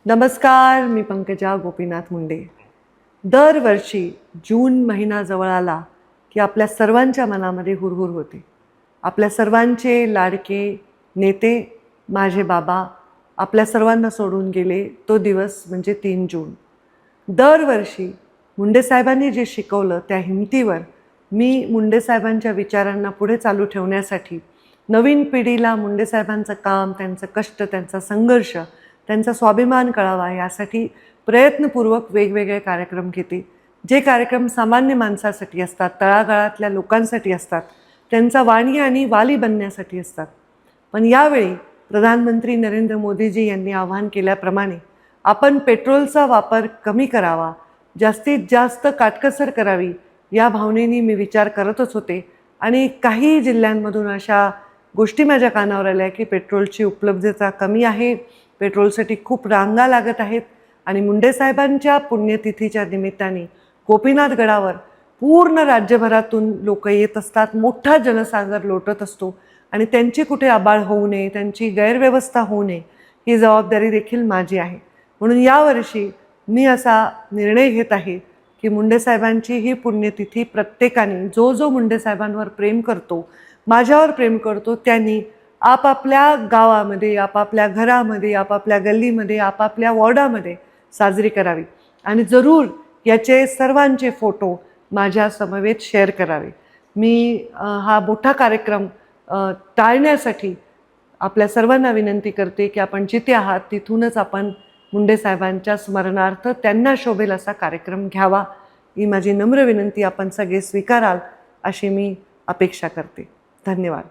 नमस्कार, मी पंकजा गोपीनाथ मुंडे. दरवर्षी जून महिना जवळ आला की आपल्या सर्वांच्या मनामध्ये हुरहुर होते. आपल्या सर्वांचे लाडके नेते माझे बाबा आपल्या सर्वांना सोडून गेले. तो दिवस म्हणजे 3 जून. दरवर्षी मुंडे साहेबांनी जे शिकवलं त्या हिमतीवर मी मुंडे साहेबांच्या विचारांना पुढे चालू ठेवण्यासाठी नवीन पिढीला मुंडे साहेबांचं काम, त्यांचं कष्ट, त्यांचा संघर्ष, त्यांचा स्वाभिमान कळावा यासाठी प्रयत्नपूर्वक वेगवेगळे कार्यक्रम घेते. जे कार्यक्रम सामान्य माणसासाठी असतात, तळागाळातल्या लोकांसाठी असतात, त्यांचा वाणी आणि वाली बनण्यासाठी असतात. पण यावेळी प्रधानमंत्री नरेंद्र मोदीजी यांनी आवाहन केल्याप्रमाणे आपण पेट्रोलचा वापर कमी करावा, जास्तीत जास्त काटकसर करावी या भावनेने मी विचार करतच होते. आणि काही जिल्ह्यांमधून अशा गोष्टी माझ्या कानावर आल्या की पेट्रोलची उपलब्धता कमी आहे, पेट्रोलसाठी खूप रांगा लागत आहेत. आणि मुंडे साहेबांच्या पुण्यतिथीच्या निमित्ताने गोपीनाथ गडावर पूर्ण राज्यभरातून लोक येत असतात. मोठा जनसागर लोटत असतो आणि त्यांची कुठे आबाळ होऊ नये, त्यांची गैरव्यवस्था होऊ नये ही जबाबदारी देखील माझी आहे. म्हणून यावर्षी मी असा निर्णय घेत आहे की मुंडे साहेबांची ही पुण्यतिथी प्रत्येकाने जो जो मुंडे साहेबांवर प्रेम करतो, माझ्यावर प्रेम करतो, त्यांनी आपापल्या गावामध्ये, आपापल्या घरामध्ये, आपापल्या गल्लीमध्ये, आपापल्या वॉर्डामध्ये साजरी करावी. आणि जरूर याचे सर्वांचे फोटो माझ्या समवेत शेअर करावे. मी हा मोठा कार्यक्रम टाळण्यासाठी आपल्या सर्वांना विनंती करते की आपण जिथे आहात तिथूनच आपण मुंडे साहेबांच्या स्मरणार्थ त्यांना शोभेल असा कार्यक्रम घ्यावा. ही माझी नम्र विनंती आपण सगळे स्वीकाराल अशी मी अपेक्षा करते. धन्यवाद.